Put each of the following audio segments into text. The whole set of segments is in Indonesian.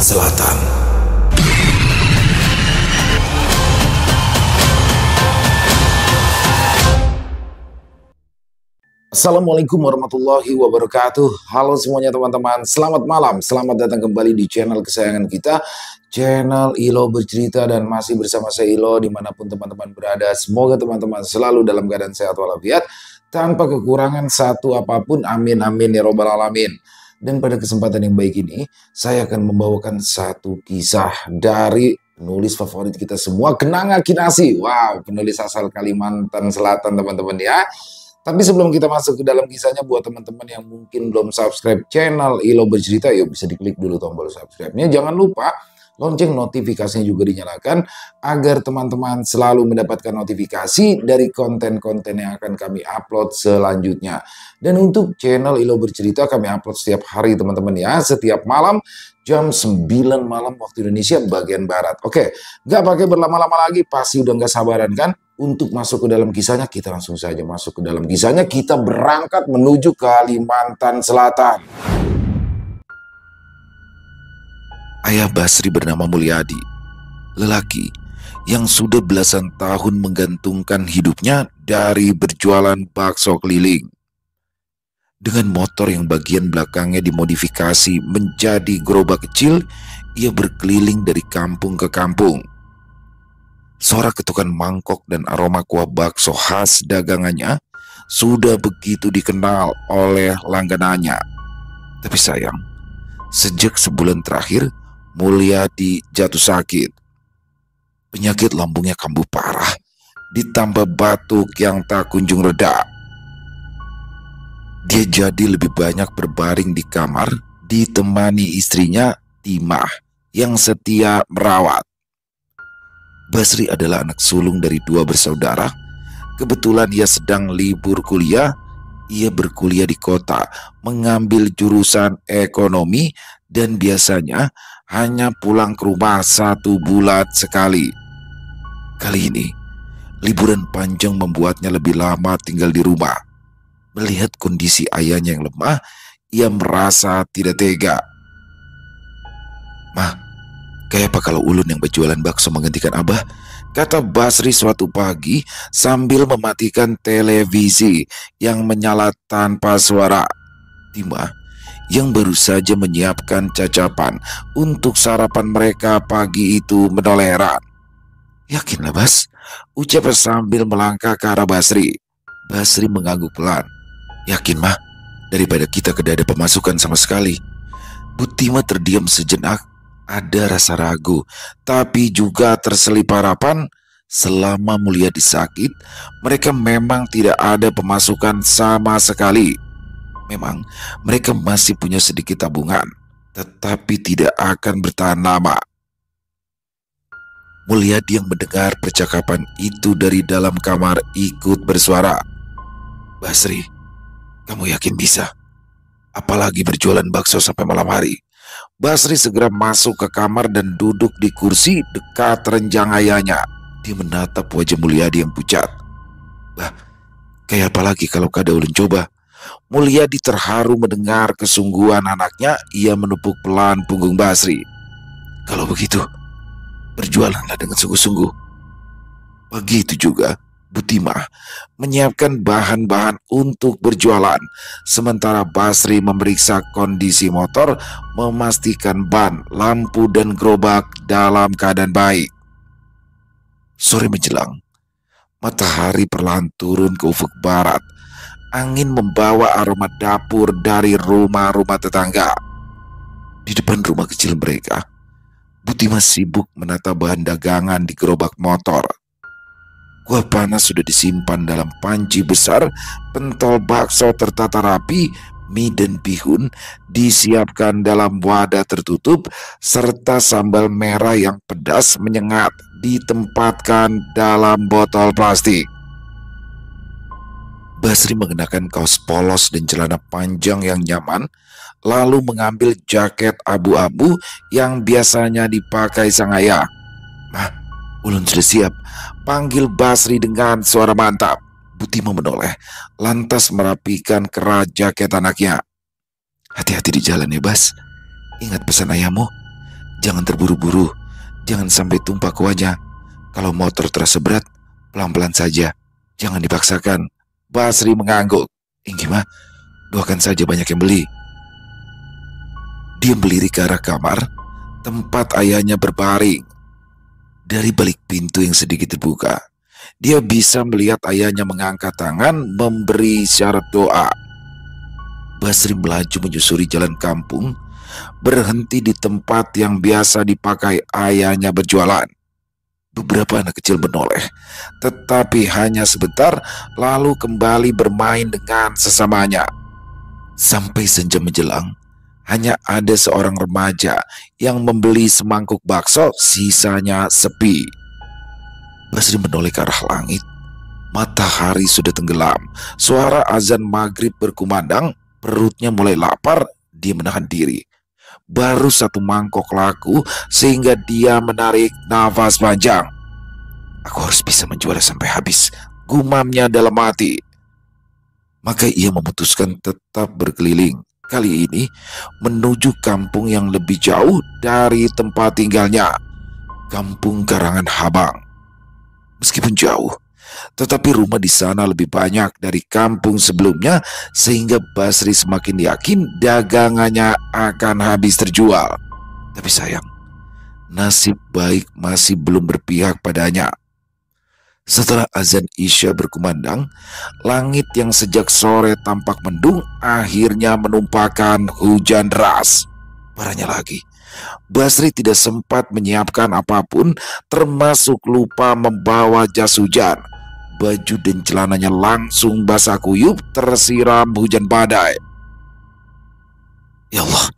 Selatan. Assalamualaikum warahmatullahi wabarakatuh. Halo semuanya teman-teman, selamat malam. Selamat datang kembali di channel kesayangan kita, channel Ilo Bercerita. Dan masih bersama saya Ilo dimanapun teman-teman berada. Semoga teman-teman selalu dalam keadaan sehat walafiat, tanpa kekurangan satu apapun. Amin amin ya robbal alamin. Dan pada kesempatan yang baik ini, saya akan membawakan satu kisah dari penulis favorit kita semua, Kenanga Kinasi. Wow, penulis asal Kalimantan Selatan teman-teman ya. Tapi sebelum kita masuk ke dalam kisahnya, buat teman-teman yang mungkin belum subscribe channel Ilo Bercerita, yuk bisa diklik dulu tombol subscribe-nya. Jangan lupa lonceng notifikasinya juga dinyalakan agar teman-teman selalu mendapatkan notifikasi dari konten-konten yang akan kami upload selanjutnya. Dan untuk channel Ilo Bercerita kami upload setiap hari teman-teman ya, setiap malam jam 9 malam waktu Indonesia bagian Barat. Oke, nggak pakai berlama-lama lagi, pasti udah nggak sabaran kan untuk masuk ke dalam kisahnya. Kita langsung saja masuk ke dalam kisahnya. Kita berangkat menuju Kalimantan Selatan. Ayah Basri bernama Mulyadi, lelaki yang sudah belasan tahun menggantungkan hidupnya dari berjualan bakso keliling. Dengan motor yang bagian belakangnya dimodifikasi menjadi gerobak kecil, ia berkeliling dari kampung ke kampung. Suara ketukan mangkok dan aroma kuah bakso khas dagangannya sudah begitu dikenal oleh langganannya. Tapi sayang, sejak sebulan terakhir, Mulyadi jatuh sakit. Penyakit lambungnya kambuh parah, ditambah batuk yang tak kunjung reda. Dia jadi lebih banyak berbaring di kamar, ditemani istrinya Timah yang setia merawat. Basri adalah anak sulung dari dua bersaudara. Kebetulan ia sedang libur kuliah. Ia berkuliah di kota, mengambil jurusan ekonomi, dan biasanya hanya pulang ke rumah 1 bulan sekali. Kali ini, liburan panjang membuatnya lebih lama tinggal di rumah. Melihat kondisi ayahnya yang lemah, ia merasa tidak tega. "Mah, kayak apa kalau ulun yang berjualan bakso menggantikan abah?" kata Basri suatu pagi sambil mematikan televisi yang menyala tanpa suara. Timah yang baru saja menyiapkan cacapan untuk sarapan mereka pagi itu menoleh heran. "Yakinlah Bas," ucapnya sambil melangkah ke arah Basri. Basri mengangguk pelan. "Yakin mah, daripada kita tidak ada pemasukan sama sekali." Butima terdiam sejenak. Ada rasa ragu, tapi juga terselip harapan. Selama Mulyadi sakit, mereka memang tidak ada pemasukan sama sekali. Memang mereka masih punya sedikit tabungan, tetapi tidak akan bertahan lama. Mulyadi yang mendengar percakapan itu dari dalam kamar ikut bersuara. "Basri, kamu yakin bisa? Apalagi berjualan bakso sampai malam hari?" Basri segera masuk ke kamar dan duduk di kursi dekat renjang ayahnya. Dia menatap wajah Mulyadi yang pucat. "Bah, kayak apa lagi kalau kada ulun coba?" Mulyadi terharu mendengar kesungguhan anaknya. Ia menepuk pelan punggung Basri. "Kalau begitu, berjualanlah dengan sungguh-sungguh." Pagi itu juga, Butimah menyiapkan bahan-bahan untuk berjualan, sementara Basri memeriksa kondisi motor, memastikan ban, lampu, dan gerobak dalam keadaan baik. Sore menjelang, matahari perlahan turun ke ufuk barat. Angin membawa aroma dapur dari rumah-rumah tetangga. Di depan rumah kecil mereka, Butimah sibuk menata bahan dagangan di gerobak motor. Kuah panas sudah disimpan dalam panci besar, pentol bakso tertata rapi, mie dan bihun disiapkan dalam wadah tertutup, serta sambal merah yang pedas menyengat ditempatkan dalam botol plastik. Basri mengenakan kaos polos dan celana panjang yang nyaman, lalu mengambil jaket abu-abu yang biasanya dipakai sang ayah. "Mah, ulun sudah siap," panggil Basri dengan suara mantap. Butimah menoleh, lantas merapikan kerah jaket anaknya. "Hati-hati di jalan ya Bas, ingat pesan ayahmu, Jangan terburu-buru, jangan sampai tumpah ke wajah. Kalau motor terasa berat, pelan-pelan saja, jangan dipaksakan. Basri mengangguk. Gimana? Doakan saja banyak yang beli. Dia berdiri ke arah kamar tempat ayahnya berbaring. Dari balik pintu yang sedikit terbuka, dia bisa melihat ayahnya mengangkat tangan memberi isyarat doa. Basri melaju menyusuri jalan kampung, berhenti di tempat yang biasa dipakai ayahnya berjualan. Beberapa anak kecil menoleh, tetapi hanya sebentar, lalu kembali bermain dengan sesamanya. Sampai senja menjelang, hanya ada seorang remaja yang membeli semangkuk bakso, sisanya sepi. Basri menoleh ke arah langit. Matahari sudah tenggelam, suara azan maghrib berkumandang, perutnya mulai lapar, dia menahan diri. Baru satu mangkok laku sehingga dia menarik nafas panjang. Aku harus bisa menjualnya sampai habis, gumamnya dalam hati. Maka ia memutuskan tetap berkeliling, kali ini menuju kampung yang lebih jauh dari tempat tinggalnya, Kampung Karangan Habang. Meskipun jauh, tetapi rumah di sana lebih banyak dari kampung sebelumnya, sehingga Basri semakin yakin dagangannya akan habis terjual. Tapi sayang, nasib baik masih belum berpihak padanya. Setelah azan Isya berkumandang, langit yang sejak sore tampak mendung akhirnya menumpahkan hujan deras. Parahnya lagi, Basri tidak sempat menyiapkan apapun, termasuk lupa membawa jas hujan. Baju dan celananya langsung basah kuyup tersiram hujan badai. Ya Allah,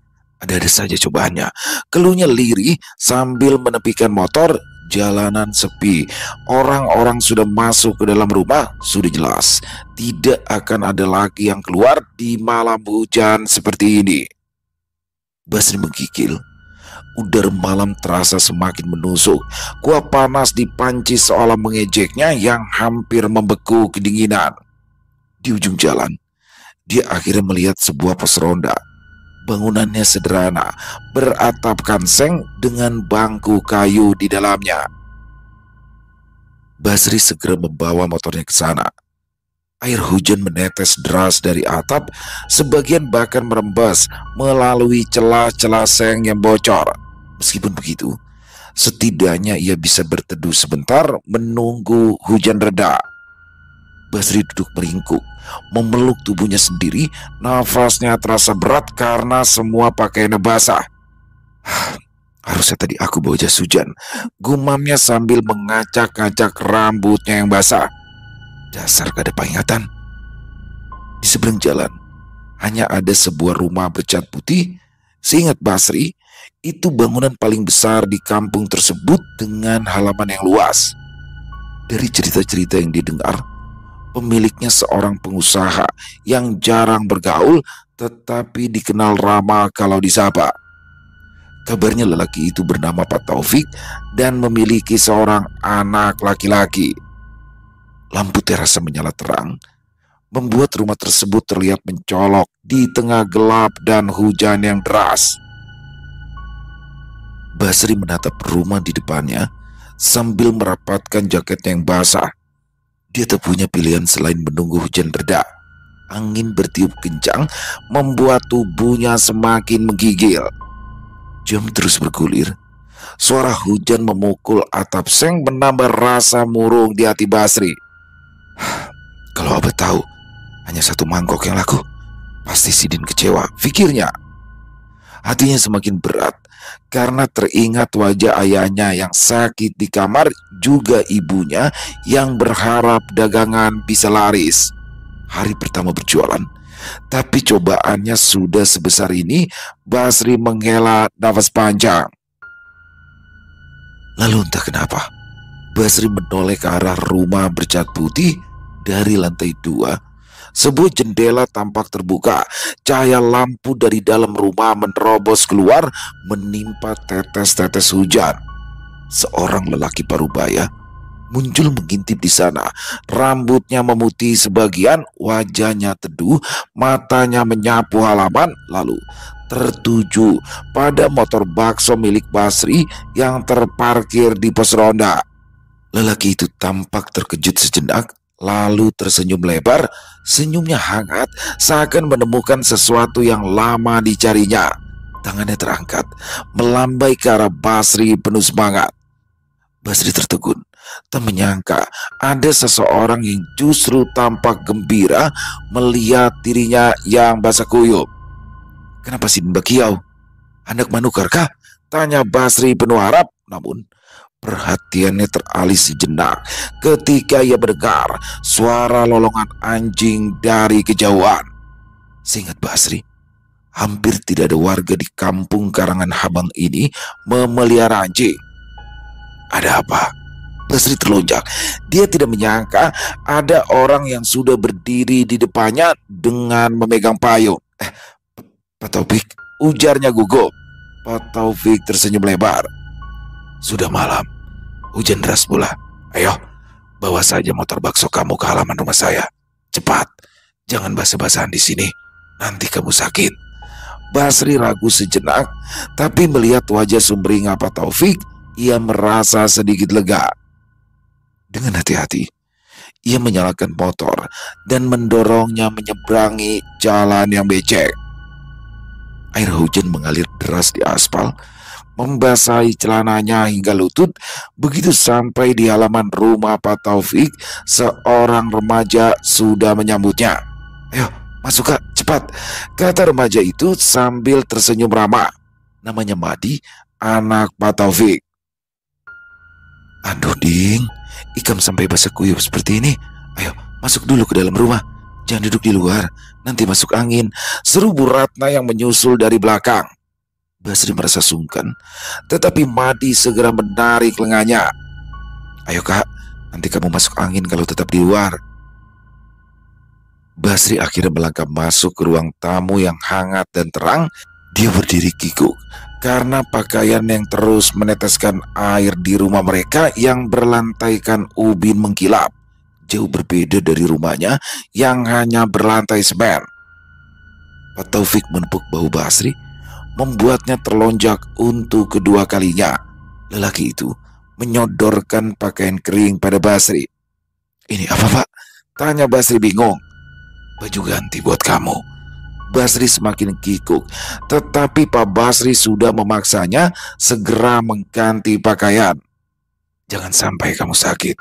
ada-ada saja cobaannya, keluhnya lirih sambil menepikan motor. Jalanan sepi, orang-orang sudah masuk ke dalam rumah. Sudah jelas tidak akan ada lagi yang keluar di malam hujan seperti ini. Basri menggigil. Udara malam terasa semakin menusuk. Kuah panas di panci seolah mengejeknya yang hampir membeku kedinginan. Di ujung jalan, dia akhirnya melihat sebuah pos ronda. Bangunannya sederhana, beratapkan seng dengan bangku kayu di dalamnya. Basri segera membawa motornya ke sana. Air hujan menetes deras dari atap, sebagian bahkan merembes melalui celah-celah seng yang bocor. Meskipun begitu, setidaknya ia bisa berteduh sebentar menunggu hujan reda. Basri duduk meringkuk, memeluk tubuhnya sendiri. Nafasnya terasa berat karena semua pakaiannya basah. Harusnya tadi aku bawa jas hujan, gumamnya sambil mengacak-ngacak rambutnya yang basah. Dasar gak ada peringatan. Di seberang jalan hanya ada sebuah rumah bercat putih. Seingat Basri, itu bangunan paling besar di kampung tersebut dengan halaman yang luas. Dari cerita-cerita yang didengar, pemiliknya seorang pengusaha yang jarang bergaul, tetapi dikenal ramah kalau disapa. Kabarnya lelaki itu bernama Pak Taufik dan memiliki seorang anak laki-laki. Lampu terasa menyala terang, membuat rumah tersebut terlihat mencolok di tengah gelap dan hujan yang deras. Basri menatap rumah di depannya sambil merapatkan jaketnya yang basah. Dia tak punya pilihan selain menunggu hujan reda. Angin bertiup kencang membuat tubuhnya semakin menggigil. Jam terus bergulir. Suara hujan memukul atap seng menambah rasa murung di hati Basri. Kalau Abah tahu hanya satu mangkok yang laku, pasti Sidin kecewa, pikirnya. Hatinya semakin berat karena teringat wajah ayahnya yang sakit di kamar, juga ibunya yang berharap dagangan bisa laris. Hari pertama berjualan, tapi cobaannya sudah sebesar ini. Basri menghela nafas panjang. Lalu entah kenapa, Basri menoleh ke arah rumah bercat putih. Dari lantai 2, sebuah jendela tampak terbuka. Cahaya lampu dari dalam rumah menerobos keluar, menimpa tetes-tetes hujan. Seorang lelaki parubaya muncul mengintip di sana. Rambutnya memutih sebagian, wajahnya teduh, matanya menyapu halaman, lalu tertuju pada motor bakso milik Basri yang terparkir di pos ronda. Lelaki itu tampak terkejut sejenak, lalu tersenyum lebar. Senyumnya hangat, seakan menemukan sesuatu yang lama dicarinya. Tangannya terangkat, melambai ke arah Basri penuh semangat. Basri tertegun, tak menyangka ada seseorang yang justru tampak gembira melihat dirinya yang basah kuyup. "Kenapa sih Mbak Kiau? Anak manukar kah?" tanya Basri penuh harap. Namun perhatiannya teralih sejenak ketika ia mendengar suara lolongan anjing dari kejauhan. Seingat Basri, hampir tidak ada warga di kampung Karangan Habang ini memelihara anjing. Ada apa? Basri terlonjak. Dia tidak menyangka ada orang yang sudah berdiri di depannya dengan memegang payung. Pak Taufik, ujarnya gugup. Pak Taufik tersenyum lebar. "Sudah malam, hujan deras pula. Ayo, bawa saja motor bakso kamu ke halaman rumah saya. Cepat, jangan basa-basahan di sini. Nanti kamu sakit." Basri ragu sejenak, tapi melihat wajah sumringah Pak Taufik, ia merasa sedikit lega. Dengan hati-hati, ia menyalakan motor dan mendorongnya menyeberangi jalan yang becek. Air hujan mengalir deras di aspal, membasahi celananya hingga lutut. Begitu sampai di halaman rumah Pak Taufik, seorang remaja sudah menyambutnya. "Ayo, masuk Kak, cepat," kata remaja itu sambil tersenyum ramah. Namanya Madi, anak Pak Taufik. "Aduh Ding, Ikam sampai basah kuyup seperti ini. Ayo, masuk dulu ke dalam rumah. Jangan duduk di luar, nanti masuk angin," seru Bu Ratna yang menyusul dari belakang. Basri merasa sungkan, tetapi Madi segera menarik lengannya. "Ayo Kak, nanti kamu masuk angin kalau tetap di luar." Basri akhirnya melangkah masuk ke ruang tamu yang hangat dan terang. Dia berdiri kikuk karena pakaian yang terus meneteskan air di rumah mereka yang berlantaikan ubin mengkilap. Jauh berbeda dari rumahnya yang hanya berlantai semen. Pak Taufik menepuk bahu Basri, membuatnya terlonjak untuk kedua kalinya. Lelaki itu menyodorkan pakaian kering pada Basri. "Ini apa Pak?" tanya Basri bingung. "Baju ganti buat kamu." Basri semakin kikuk, tetapi Pak Basri sudah memaksanya segera mengganti pakaian. "Jangan sampai kamu sakit."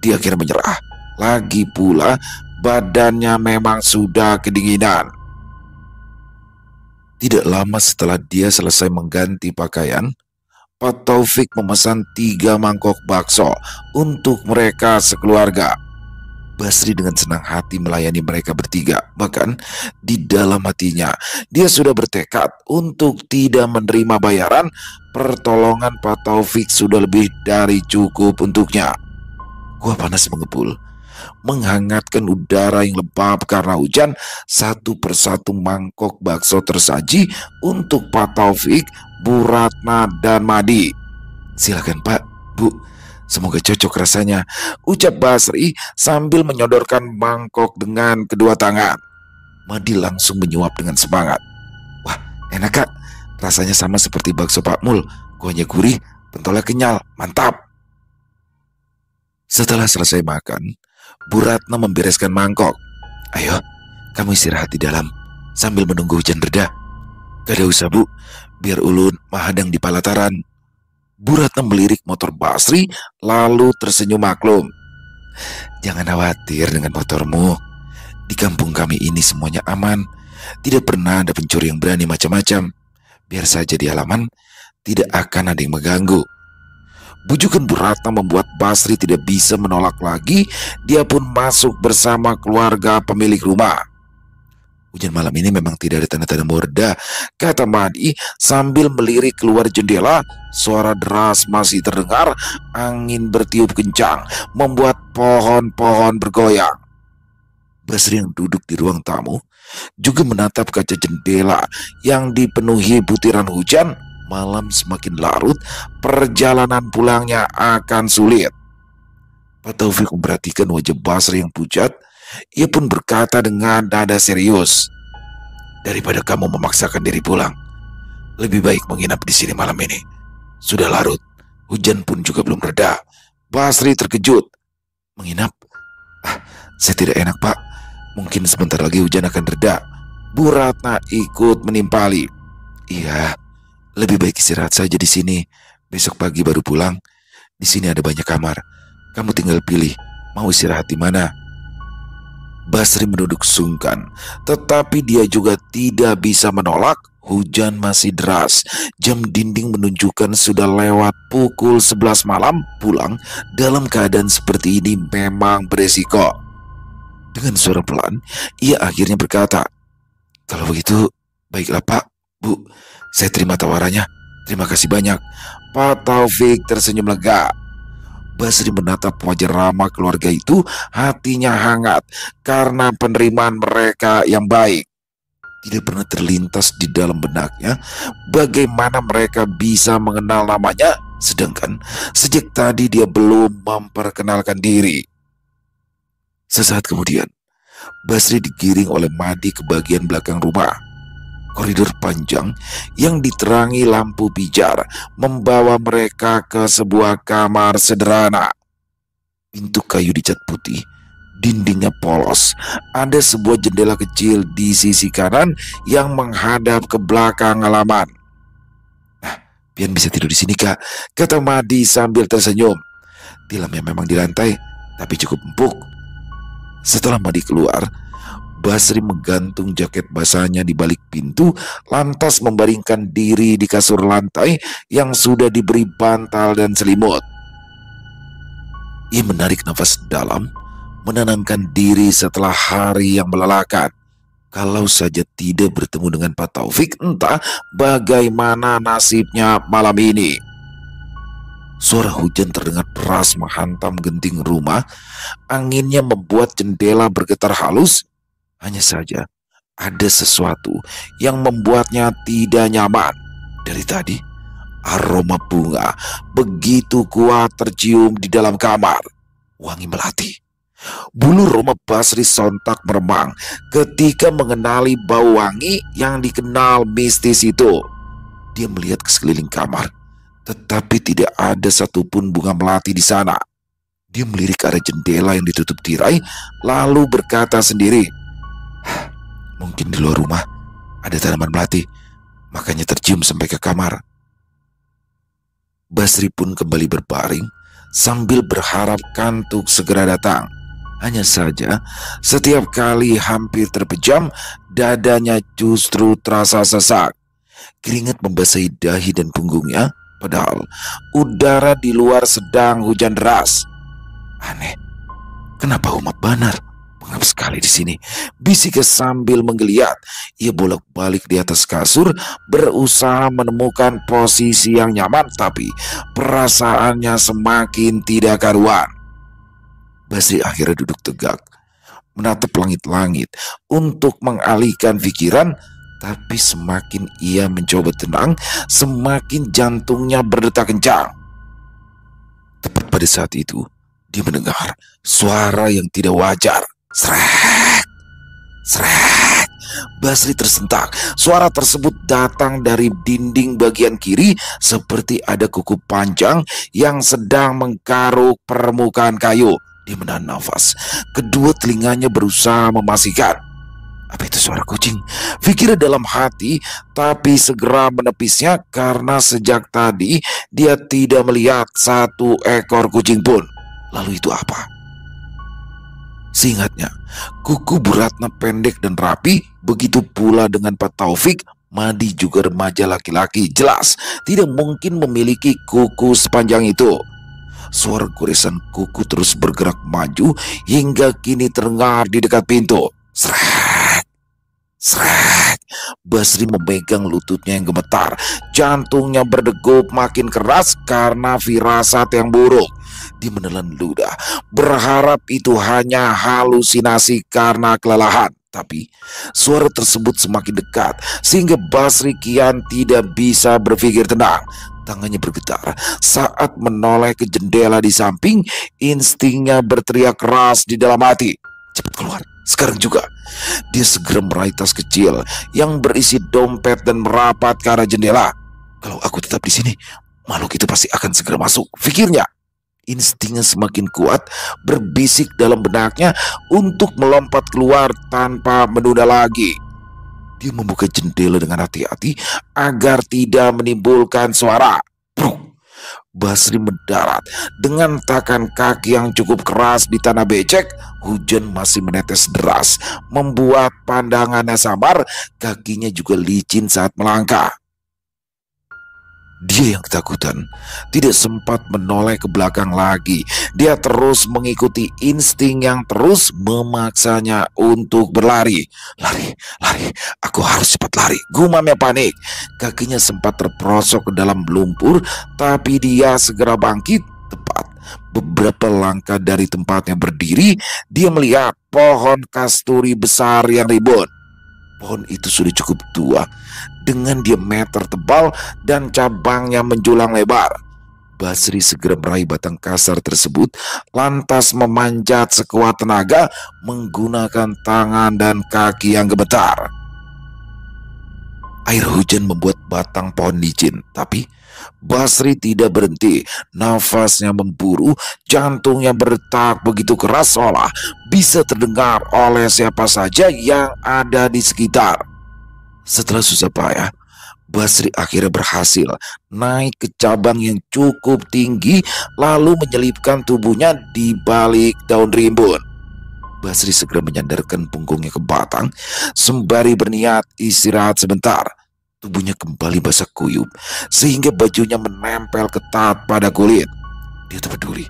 Dia akhirnya menyerah. Lagi pula badannya memang sudah kedinginan. Tidak lama setelah dia selesai mengganti pakaian, Pak Taufik memesan 3 mangkok bakso untuk mereka sekeluarga. Basri dengan senang hati melayani mereka bertiga. Bahkan di dalam hatinya dia sudah bertekad untuk tidak menerima bayaran. Pertolongan Pak Taufik sudah lebih dari cukup untuknya. Gua panas mengepul, menghangatkan udara yang lembab karena hujan. Satu persatu mangkok bakso tersaji untuk Pak Taufik, Bu Ratna, dan Madi. "Silakan Pak, Bu, semoga cocok rasanya," ucap Basri sambil menyodorkan mangkok dengan kedua tangan. Madi langsung menyuap dengan semangat. "Wah, enak Kak, rasanya sama seperti bakso Pak Mul, kuahnya gurih, pentolnya kenyal, mantap." Setelah selesai makan, Bu Ratna membereskan mangkok. "Ayo, kamu istirahat di dalam sambil menunggu hujan reda." "Gak ada usah Bu, biar ulun mahadang di palataran." Bu Ratna melirik motor Basri lalu tersenyum maklum. "Jangan khawatir dengan motormu. Di kampung kami ini semuanya aman. Tidak pernah ada pencuri yang berani macam-macam. Biar saja di halaman, tidak akan ada yang mengganggu." Bujukan Bu Ratna membuat Basri tidak bisa menolak lagi. Dia pun masuk bersama keluarga pemilik rumah. "Hujan malam ini memang tidak ada tanda-tanda mereda," kata Madi sambil melirik keluar jendela. Suara deras masih terdengar. Angin bertiup kencang membuat pohon-pohon bergoyang. Basri yang duduk di ruang tamu juga menatap kaca jendela yang dipenuhi butiran hujan. Malam semakin larut, perjalanan pulangnya akan sulit. Pak Taufik memperhatikan wajah Basri yang pucat. Ia pun berkata dengan nada serius, Daripada kamu memaksakan diri pulang, lebih baik menginap di sini malam ini. Sudah larut, hujan pun juga belum reda. Basri terkejut. Menginap? Saya tidak enak, Pak. Mungkin sebentar lagi hujan akan reda. Bu Ratna ikut menimpali. Iya, lebih baik istirahat saja di sini. Besok pagi baru pulang. Di sini ada banyak kamar. Kamu tinggal pilih mau istirahat di mana. Basri menunduk sungkan, tetapi dia juga tidak bisa menolak. Hujan masih deras. Jam dinding menunjukkan sudah lewat pukul 11 malam. Pulang dalam keadaan seperti ini memang beresiko. Dengan suara pelan, ia akhirnya berkata, "Kalau begitu, baiklah Pak, Bu. Saya terima tawarannya. Terima kasih banyak." Pak Taufik tersenyum lega. Basri menatap wajah ramah keluarga itu, hatinya hangat karena penerimaan mereka yang baik. Tidak pernah terlintas di dalam benaknya bagaimana mereka bisa mengenal namanya, sedangkan sejak tadi dia belum memperkenalkan diri. Sesaat kemudian, Basri digiring oleh Madi ke bagian belakang rumah. Koridor panjang yang diterangi lampu pijar membawa mereka ke sebuah kamar sederhana. Pintu kayu dicat putih, dindingnya polos. Ada sebuah jendela kecil di sisi kanan yang menghadap ke belakang halaman. "Nah, pian bisa tidur di sini, Kak," kata Madi sambil tersenyum. "Tilamnya memang di lantai, tapi cukup empuk." Setelah Madi keluar, Basri menggantung jaket basahnya di balik pintu, lantas membaringkan diri di kasur lantai yang sudah diberi bantal dan selimut. Ia menarik nafas dalam, menenangkan diri setelah hari yang melelahkan. Kalau saja tidak bertemu dengan Pak Taufik, entah bagaimana nasibnya malam ini. Suara hujan terdengar deras menghantam genting rumah. Anginnya membuat jendela bergetar halus. Hanya saja ada sesuatu yang membuatnya tidak nyaman. Dari tadi, aroma bunga begitu kuat tercium di dalam kamar. Wangi melati. Bulu roma Basri sontak meremang ketika mengenali bau wangi yang dikenal mistis itu. Dia melihat ke sekeliling kamar, tetapi tidak ada satupun bunga melati di sana. Dia melirik ke arah jendela yang ditutup tirai, lalu berkata sendiri, "Mungkin di luar rumah ada tanaman melati, makanya tercium sampai ke kamar." Basri pun kembali berbaring sambil berharap kantuk segera datang. Hanya saja setiap kali hampir terpejam, dadanya justru terasa sesak. Keringat membasahi dahi dan punggungnya, padahal udara di luar sedang hujan deras. Aneh, kenapa umat banar? Pengap sekali di sini, bisiknya sambil menggeliat. Ia bolak-balik di atas kasur, berusaha menemukan posisi yang nyaman, tapi perasaannya semakin tidak karuan. Basri akhirnya duduk tegak, menatap langit-langit untuk mengalihkan pikiran. Tapi semakin ia mencoba tenang, semakin jantungnya berdetak kencang. Tepat pada saat itu, dia mendengar suara yang tidak wajar. Srek, srek. Basri tersentak. Suara tersebut datang dari dinding bagian kiri, seperti ada kuku panjang yang sedang mengkaruk permukaan kayu. Dia menahan nafas. Kedua telinganya berusaha memastikan. Apa itu suara kucing? Pikirnya dalam hati, tapi segera menepisnya karena sejak tadi dia tidak melihat satu ekor kucing pun. Lalu itu apa? Seingatnya, kuku Bu Ratna pendek dan rapi, begitu pula dengan Pak Taufik. Madi juga remaja laki-laki, jelas tidak mungkin memiliki kuku sepanjang itu. Suara goresan kuku terus bergerak maju hingga kini terdengar di dekat pintu. Srek, srek. Basri memegang lututnya yang gemetar. Jantungnya berdegup makin keras karena firasat yang buruk. Dia menelan ludah, berharap itu hanya halusinasi karena kelelahan. Tapi suara tersebut semakin dekat sehingga Basri kian tidak bisa berpikir tenang. Tangannya bergetar saat menoleh ke jendela di samping. Instingnya berteriak keras di dalam hati. Cepat keluar, sekarang juga. Dia segera meraih tas kecil yang berisi dompet dan merapat ke arah jendela. Kalau aku tetap di sini, makhluk itu pasti akan segera masuk, pikirnya. Instingnya semakin kuat berbisik dalam benaknya untuk melompat keluar tanpa menunda lagi. Dia membuka jendela dengan hati-hati agar tidak menimbulkan suara. Bruk! Basri mendarat dengan takan kaki yang cukup keras di tanah becek. Hujan masih menetes deras, membuat pandangannya samar, kakinya juga licin saat melangkah. Dia yang ketakutan tidak sempat menoleh ke belakang lagi. Dia terus mengikuti insting yang terus memaksanya untuk berlari. Lari, lari, aku harus cepat lari, gumamnya panik. Kakinya sempat terperosok ke dalam lumpur, tapi dia segera bangkit. Tepat beberapa langkah dari tempatnya berdiri, dia melihat pohon kasturi besar yang ribut. Pohon itu sudah cukup tua, dengan diameter tebal dan cabangnya menjulang lebar. Basri segera meraih batang kasar tersebut, lantas memanjat sekuat tenaga menggunakan tangan dan kaki yang gemetar. Air hujan membuat batang pohon licin, tapi Basri tidak berhenti. Nafasnya memburu, jantungnya berdetak begitu keras seolah bisa terdengar oleh siapa saja yang ada di sekitar. Setelah susah payah, Basri akhirnya berhasil naik ke cabang yang cukup tinggi, lalu menyelipkan tubuhnya di balik daun rimbun. Basri segera menyandarkan punggungnya ke batang sembari berniat istirahat sebentar. Tubuhnya kembali basah kuyup sehingga bajunya menempel ketat pada kulit. Dia tak peduli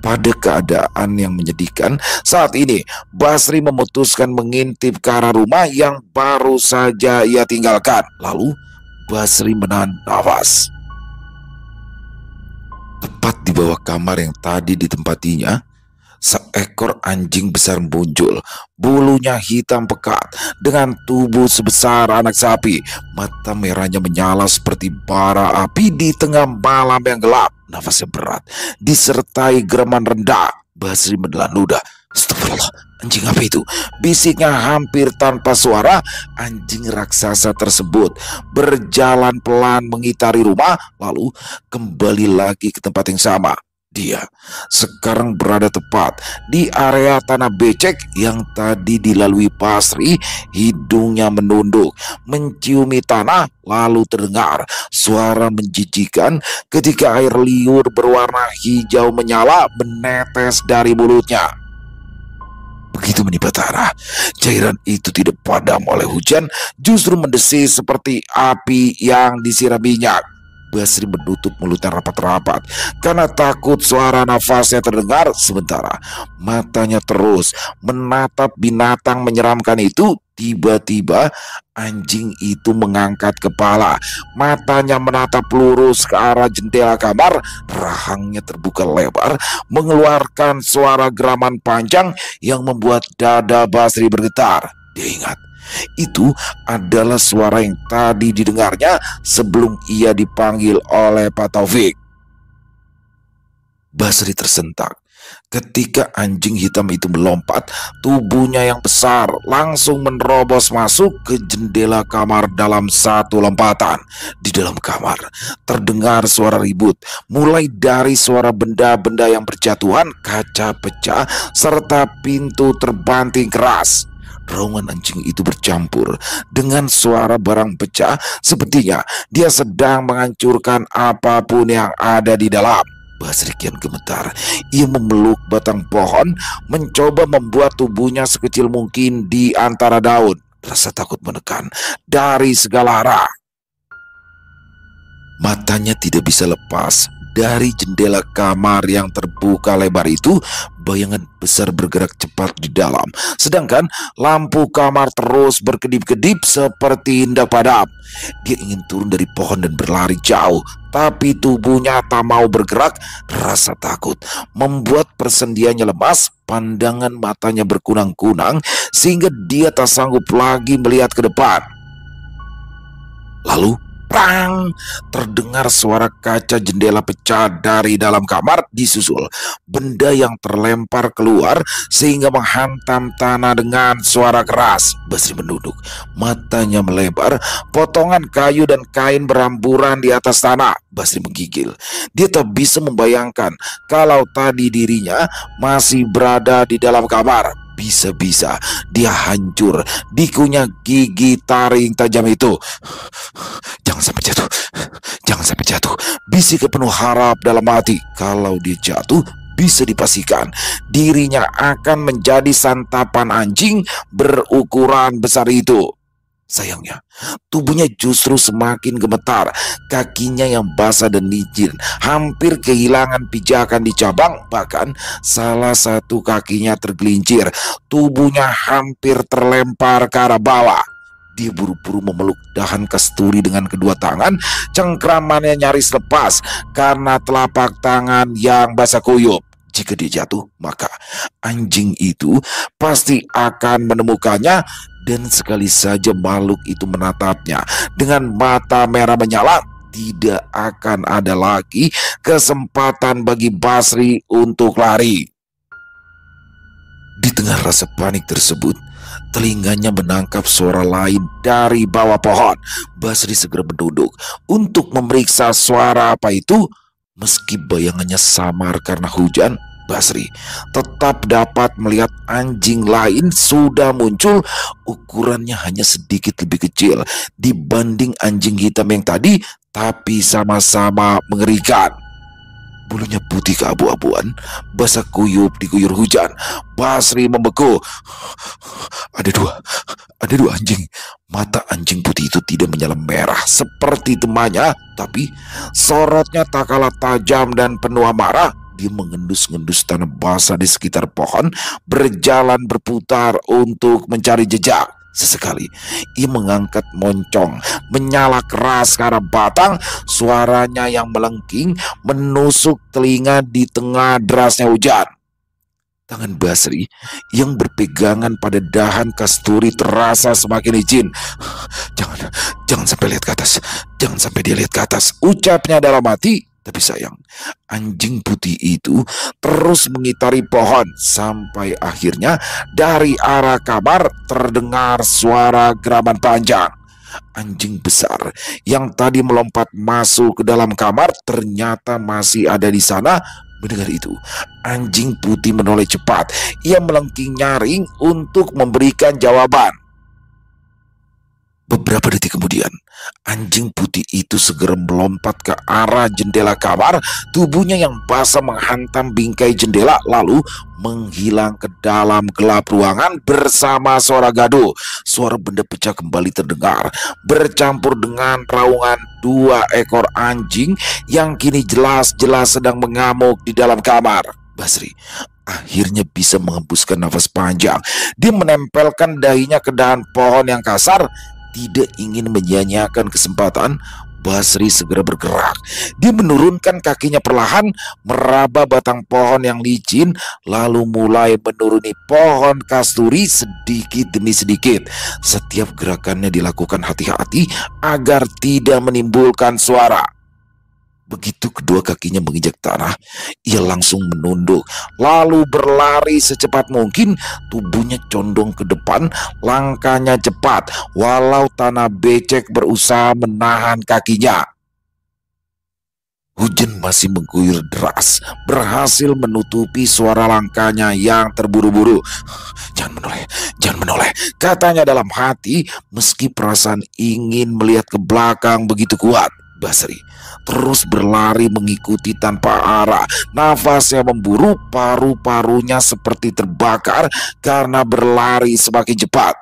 pada keadaan yang menyedihkan saat ini. Basri memutuskan mengintip ke arah rumah yang baru saja ia tinggalkan. Lalu Basri menahan nafas. Tepat di bawah kamar yang tadi ditempatinya, seekor anjing besar muncul. Bulunya hitam pekat dengan tubuh sebesar anak sapi. Mata merahnya menyala seperti bara api di tengah malam yang gelap. Nafasnya berat disertai geraman rendah. Basri menelan ludah. Astagfirullah, anjing apa itu? Bisiknya hampir tanpa suara. Anjing raksasa tersebut berjalan pelan mengitari rumah, lalu kembali lagi ke tempat yang sama. Dia sekarang berada tepat di area tanah becek yang tadi dilalui Basri. Hidungnya menunduk, menciumi tanah, lalu terdengar suara menjijikan ketika air liur berwarna hijau menyala menetes dari mulutnya. Begitu menimpa tanah, cairan itu tidak padam oleh hujan, justru mendesis seperti api yang disiram minyak. Basri menutup mulutnya rapat-rapat karena takut suara nafasnya terdengar. Sementara matanya terus menatap binatang menyeramkan itu. Tiba-tiba anjing itu mengangkat kepala, matanya menatap lurus ke arah jendela kamar. Rahangnya terbuka lebar, mengeluarkan suara geraman panjang yang membuat dada Basri bergetar. Dia ingat, itu adalah suara yang tadi didengarnya sebelum ia dipanggil oleh Pak Taufik. Basri tersentak ketika anjing hitam itu melompat. Tubuhnya yang besar langsung menerobos masuk ke jendela kamar dalam satu lompatan. Di dalam kamar terdengar suara ribut, mulai dari suara benda-benda yang berjatuhan, kaca pecah, serta pintu terbanting keras. Raungan anjing itu bercampur dengan suara barang pecah. Sepertinya dia sedang menghancurkan apapun yang ada di dalam. Basri kian gemetar. Ia memeluk batang pohon, mencoba membuat tubuhnya sekecil mungkin di antara daun. Rasa takut menekan dari segala arah. Matanya tidak bisa lepas dari jendela kamar yang terbuka lebar itu. Bayangan besar bergerak cepat di dalam, sedangkan lampu kamar terus berkedip-kedip seperti hendak padam. Dia ingin turun dari pohon dan berlari jauh, tapi tubuhnya tak mau bergerak. Rasa takut membuat persendiannya lemas, pandangan matanya berkunang-kunang sehingga dia tak sanggup lagi melihat ke depan. Lalu Prang! Terdengar suara kaca jendela pecah dari dalam kamar disusul benda yang terlempar keluar sehingga menghantam tanah dengan suara keras. Basri menunduk, matanya melebar, potongan kayu dan kain beramburan di atas tanah. Basri menggigil. Dia tak bisa membayangkan kalau tadi dirinya masih berada di dalam kamar. Bisa-bisa dia hancur dikunyah gigi taring tajam itu. Jangan sampai jatuh, jangan sampai jatuh. Bisik penuh harap dalam hati. Kalau dia jatuh, bisa dipastikan dirinya akan menjadi santapan anjing berukuran besar itu. Sayangnya, tubuhnya justru semakin gemetar. Kakinya yang basah dan licin hampir kehilangan pijakan di cabang. Bahkan salah satu kakinya tergelincir. Tubuhnya hampir terlempar ke arah bawah. Dia buru-buru memeluk dahan kasturi dengan kedua tangan. Cengkramannya nyaris lepas karena telapak tangan yang basah kuyup. Jika dia jatuh, maka anjing itu pasti akan menemukannya. Dan sekali saja makhluk itu menatapnya dengan mata merah menyala, tidak akan ada lagi kesempatan bagi Basri untuk lari. Di tengah rasa panik tersebut, telinganya menangkap suara lain dari bawah pohon. Basri segera menunduk untuk memeriksa suara apa itu. Meski bayangannya samar karena hujan, Basri tetap dapat melihat anjing lain sudah muncul. Ukurannya hanya sedikit lebih kecil dibanding anjing hitam yang tadi, tapi sama-sama mengerikan. Bulunya putih keabu-abuan, basah kuyup diguyur hujan. Basri membeku. Ada dua anjing. Mata anjing putih itu tidak menyala merah seperti temannya, tapi sorotnya tak kalah tajam dan penuh amarah. Dia mengendus-ngendus tanah basah di sekitar pohon, berjalan berputar untuk mencari jejak. Sesekali ia mengangkat moncong, menyala keras ke arah batang. Suaranya yang melengking menusuk telinga di tengah derasnya hujan. Tangan Basri yang berpegangan pada dahan kasturi terasa semakin licin. Jangan sampai lihat ke atas, jangan sampai dia lihat ke atas, ucapnya dalam hati. Tapi sayang, anjing putih itu terus mengitari pohon sampai akhirnya dari arah kamar terdengar suara geraman panjang. Anjing besar yang tadi melompat masuk ke dalam kamar ternyata masih ada di sana. Mendengar itu, anjing putih menoleh cepat. Ia melengking nyaring untuk memberikan jawaban. Beberapa detik kemudian, anjing putih itu segera melompat ke arah jendela kamar. Tubuhnya yang basah menghantam bingkai jendela lalu menghilang ke dalam gelap ruangan bersama suara gaduh. Suara benda pecah kembali terdengar, bercampur dengan raungan dua ekor anjing yang kini jelas-jelas sedang mengamuk di dalam kamar. Basri akhirnya bisa menghembuskan nafas panjang. Dia menempelkan dahinya ke dahan pohon yang kasar. Tidak ingin menyia-nyiakan kesempatan, Basri segera bergerak. Dia menurunkan kakinya perlahan, meraba batang pohon yang licin, lalu mulai menuruni pohon kasturi sedikit demi sedikit. Setiap gerakannya dilakukan hati-hati agar tidak menimbulkan suara. Begitu kedua kakinya menginjak tanah, ia langsung menunduk, lalu berlari secepat mungkin. Tubuhnya condong ke depan, langkahnya cepat, walau tanah becek berusaha menahan kakinya. Hujan masih mengguyur deras, berhasil menutupi suara langkahnya yang terburu-buru. Jangan menoleh, katanya dalam hati, meski perasaan ingin melihat ke belakang begitu kuat. Basri terus berlari mengikuti tanpa arah. Nafasnya memburu, paru-parunya seperti terbakar karena berlari semakin cepat.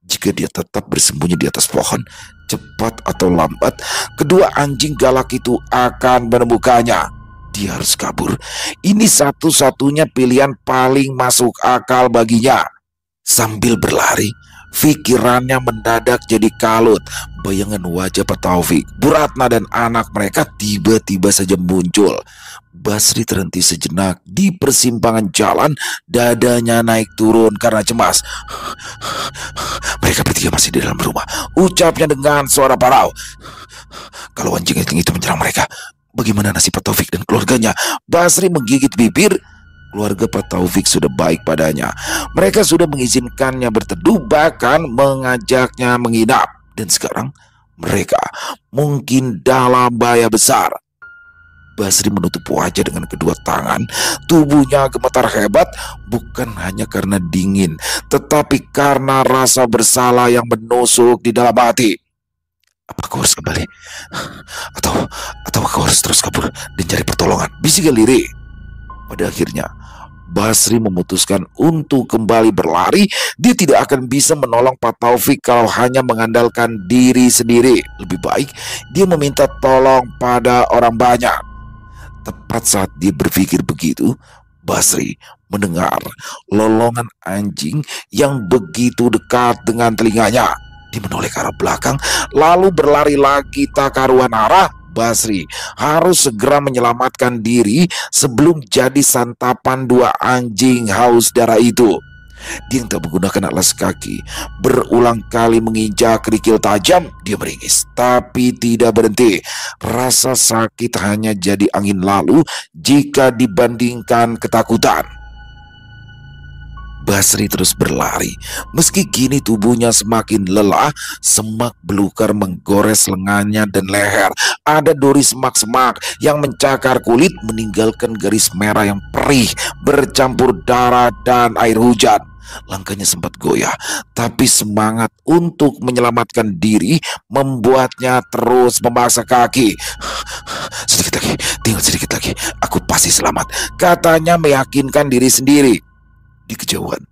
Jika dia tetap bersembunyi di atas pohon, cepat atau lambat, kedua anjing galak itu akan menemukannya. Dia harus kabur. Ini satu-satunya pilihan paling masuk akal baginya. Sambil berlari, pikirannya mendadak jadi kalut. Bayangan wajah Pak Taufik, Bu Ratna dan anak mereka tiba-tiba saja muncul. Basri terhenti sejenak di persimpangan jalan, dadanya naik turun karena cemas. Mereka bertiga masih di dalam rumah, ucapnya dengan suara parau. Kalau anjing itu menyerang mereka, bagaimana nasib Pak Taufik dan keluarganya? Basri menggigit bibir. Keluarga Pak Taufik sudah baik padanya. Mereka sudah mengizinkannya berteduh, bahkan mengajaknya menginap. Dan sekarang mereka mungkin dalam bahaya besar. Basri menutup wajah dengan kedua tangan. Tubuhnya gemetar hebat, bukan hanya karena dingin, tetapi karena rasa bersalah yang menusuk di dalam hati. Apa aku harus kembali? Atau aku harus terus kabur dan cari pertolongan? Bisik Lirik. Pada akhirnya Basri memutuskan untuk kembali berlari. Dia tidak akan bisa menolong Pak Taufik kalau hanya mengandalkan diri sendiri. Lebih baik dia meminta tolong pada orang banyak. Tepat saat dia berpikir begitu, Basri mendengar lolongan anjing yang begitu dekat dengan telinganya. Dia menoleh ke arah belakang, lalu berlari lagi tak karuan arah. Basri harus segera menyelamatkan diri sebelum jadi santapan dua anjing haus darah itu. Dia yang tak menggunakan alas kaki berulang kali menginjak kerikil tajam. Dia meringis tapi tidak berhenti. Rasa sakit hanya jadi angin lalu jika dibandingkan ketakutan. Basri terus berlari. Meski kini tubuhnya semakin lelah, semak belukar menggores lengannya dan leher. Ada duri semak-semak yang mencakar kulit, meninggalkan garis merah yang perih bercampur darah dan air hujan. Langkahnya sempat goyah, tapi semangat untuk menyelamatkan diri membuatnya terus memaksa kaki. Sedikit lagi, tinggal sedikit lagi, aku pasti selamat, katanya meyakinkan diri sendiri. Di kejauhan,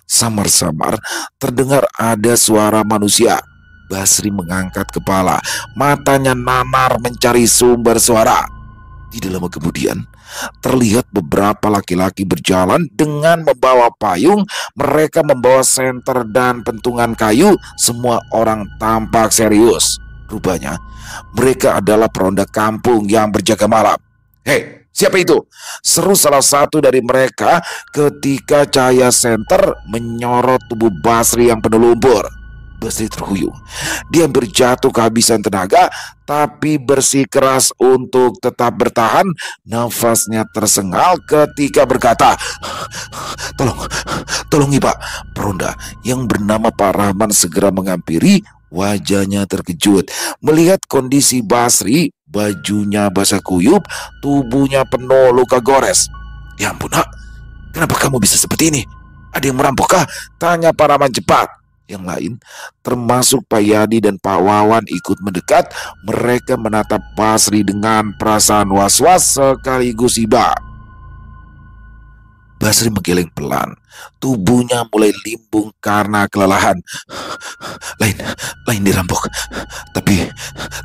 samar-samar terdengar ada suara manusia. Basri mengangkat kepala, matanya nanar mencari sumber suara. Tidak lama kemudian, terlihat beberapa laki-laki berjalan dengan membawa payung. Mereka membawa senter dan pentungan kayu. Semua orang tampak serius. Rupanya, mereka adalah peronda kampung yang berjaga malam. Hei, siapa itu? Seru salah satu dari mereka ketika cahaya senter menyorot tubuh Basri yang penuh lumpur. Basri terhuyung. Dia hampir jatuh kehabisan tenaga, tapi bersikeras untuk tetap bertahan. Nafasnya tersengal ketika berkata, Tolong Pak. Peronda yang bernama Pak Rahman segera menghampiri. Wajahnya terkejut melihat kondisi Basri. Bajunya basah kuyup, tubuhnya penuh luka gores. Ya ampun, Nak, kenapa kamu bisa seperti ini? Ada yang merampok kah? Tanya Pak Rahman cepat. Yang lain, termasuk Pak Yadi dan Pak Wawan, ikut mendekat. Mereka menatap Basri dengan perasaan was-was sekaligus iba. Basri menggeleng pelan. Tubuhnya mulai limbung karena kelelahan. Lain dirampok. Tapi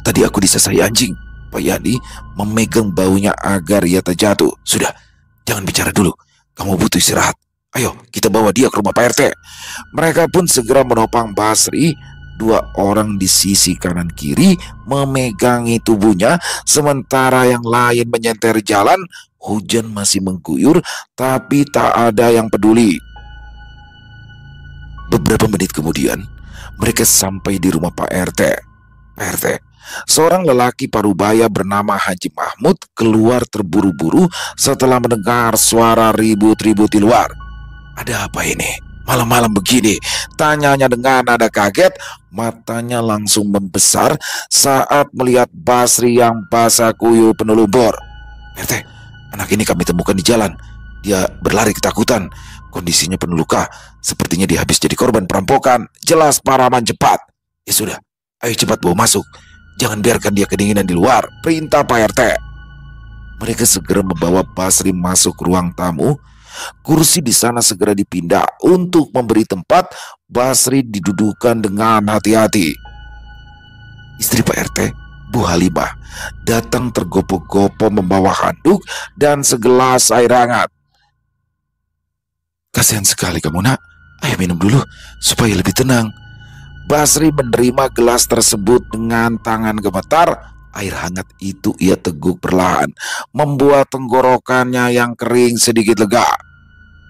tadi aku disasai anjing. Pak Yadi memegang baunya agar ia terjatuh. Sudah, jangan bicara dulu. Kamu butuh istirahat. Ayo, kita bawa dia ke rumah Pak RT. Mereka pun segera menopang Basri. Dua orang di sisi kanan kiri memegangi tubuhnya, sementara yang lain menyenter jalan. Hujan masih mengguyur, tapi tak ada yang peduli. Beberapa menit kemudian, mereka sampai di rumah Pak RT. Pak RT, seorang lelaki parubaya bernama Haji Mahmud keluar terburu-buru setelah mendengar suara ribut-ribut di luar. Ada apa ini? Malam-malam begini? Tanyanya dengan nada kaget. Matanya langsung membesar saat melihat Basri yang basah kuyup penuh lumpur. RT, anak ini kami temukan di jalan. Dia berlari ketakutan. Kondisinya penuh luka. Sepertinya dia habis jadi korban perampokan. Jelas Pak Rahman cepat. Ya sudah, ayo cepat bawa masuk. Jangan biarkan dia kedinginan di luar. Perintah Pak RT. Mereka segera membawa Basri masuk ruang tamu. Kursi di sana segera dipindah untuk memberi tempat. Basri didudukan dengan hati-hati. Istri Pak RT, Bu Halimah, datang tergopoh-gopoh membawa handuk dan segelas air hangat. Kasihan sekali kamu, Nak. Ayo minum dulu supaya lebih tenang. Basri menerima gelas tersebut dengan tangan gemetar. Air hangat itu ia teguk perlahan, membuat tenggorokannya yang kering sedikit lega.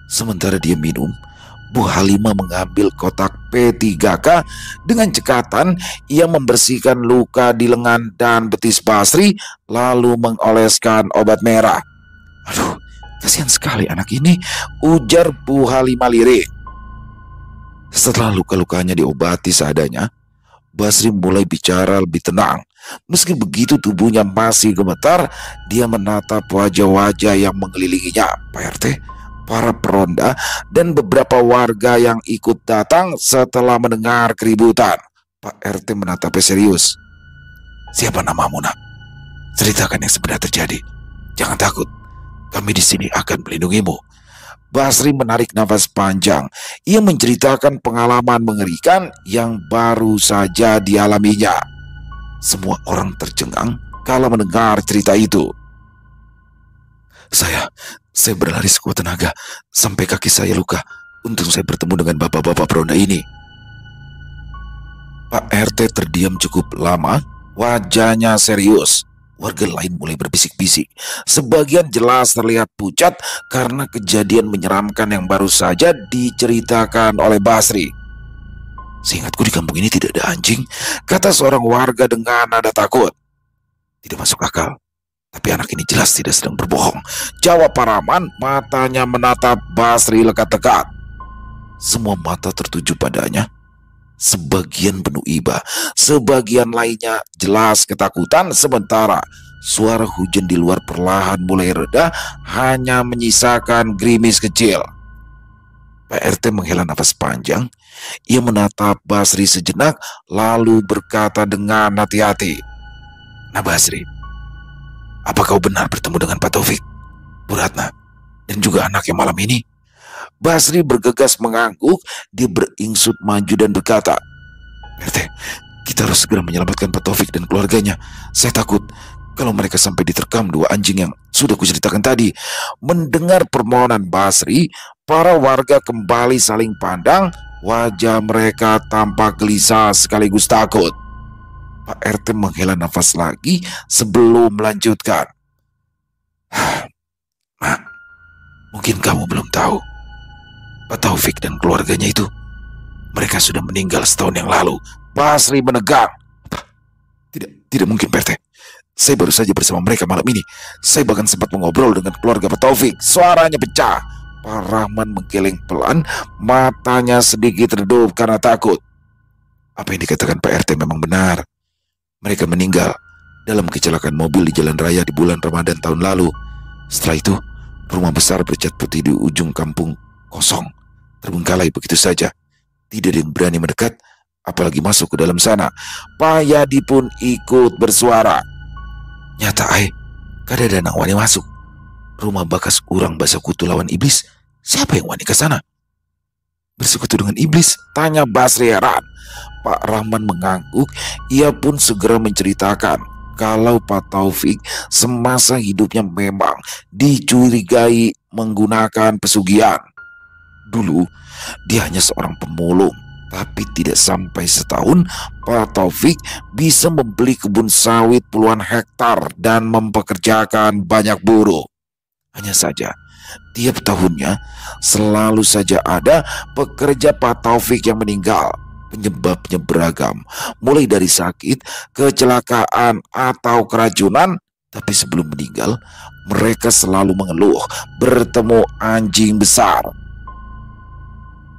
Sementara dia minum, Bu Halimah mengambil kotak P3K dengan cekatan. Ia membersihkan luka di lengan dan betis Basri, lalu mengoleskan obat merah. "Aduh, kasihan sekali anak ini," ujar Bu Halimah lirik. Setelah luka-lukanya diobati seadanya, Basri mulai bicara lebih tenang. Meski begitu tubuhnya masih gemetar. Dia menatap wajah-wajah yang mengelilinginya, Pak RT, para peronda, dan beberapa warga yang ikut datang setelah mendengar keributan. Pak RT menatapnya serius. "Siapa namamu, nak? Ceritakan yang sebenarnya terjadi. Jangan takut, kami di sini akan melindungimu." Basri menarik nafas panjang. Ia menceritakan pengalaman mengerikan yang baru saja dialaminya. Semua orang tercengang kala mendengar cerita itu. Saya berlari sekuat tenaga sampai kaki saya luka. Untung saya bertemu dengan bapak-bapak peronda ini." Pak RT terdiam cukup lama, wajahnya serius. Warga lain mulai berbisik-bisik. Sebagian jelas terlihat pucat karena kejadian menyeramkan yang baru saja diceritakan oleh Basri. "Seingatku di kampung ini tidak ada anjing," kata seorang warga dengan nada takut. "Tidak masuk akal. Tapi anak ini jelas tidak sedang berbohong," jawab Pak Rahman, matanya menatap Basri lekat-lekat. Semua mata tertuju padanya. Sebagian penuh iba, sebagian lainnya jelas ketakutan. Sementara suara hujan di luar perlahan mulai reda, hanya menyisakan gerimis kecil. Pak RT menghela nafas panjang. Ia menatap Basri sejenak, lalu berkata dengan hati-hati, "Nah Basri, apa kau benar bertemu dengan Pak Taufik, Bu Ratna, dan juga anaknya malam ini?" Basri bergegas mengangguk. Dia beringsut maju dan berkata, "RT, kita harus segera menyelamatkan Pak Taufik dan keluarganya. Saya takut kalau mereka sampai diterkam dua anjing yang sudah kuceritakan tadi." Mendengar permohonan Basri, para warga kembali saling pandang. Wajah mereka tampak gelisah sekaligus takut. Pak RT menghela nafas lagi sebelum melanjutkan. "Mak, mungkin kamu belum tahu. Pak Taufik dan keluarganya itu, mereka sudah meninggal setahun yang lalu." Basri menegang. Tidak mungkin, Pak RT. Saya baru saja bersama mereka malam ini. Saya bahkan sempat mengobrol dengan keluarga Pak Taufik." Suaranya pecah. Pak Rahman menggeleng pelan, matanya sedikit redup karena takut. "Apa yang dikatakan Pak RT memang benar. Mereka meninggal dalam kecelakaan mobil di jalan raya di bulan Ramadan tahun lalu. Setelah itu, rumah besar bercat putih di ujung kampung kosong, terbengkalai begitu saja. Tidak ada yang berani mendekat, apalagi masuk ke dalam sana." Pak Yadi pun ikut bersuara. "Nyata kada ada anak wani masuk. Rumah bakas urang basa kutu lawan iblis. Siapa yang wani ke sana?" "Bersekutu dengan iblis?" tanya Basri heran. Pak Rahman mengangguk. Ia pun segera menceritakan kalau Pak Taufik semasa hidupnya memang dicurigai menggunakan pesugihan. Dulu dia hanya seorang pemulung, tapi tidak sampai setahun Pak Taufik bisa membeli kebun sawit puluhan hektar dan mempekerjakan banyak buruh. Hanya saja tiap tahunnya selalu saja ada pekerja Pak Taufik yang meninggal. Penyebabnya beragam, mulai dari sakit, kecelakaan, atau keracunan. Tapi sebelum meninggal, mereka selalu mengeluh bertemu anjing besar.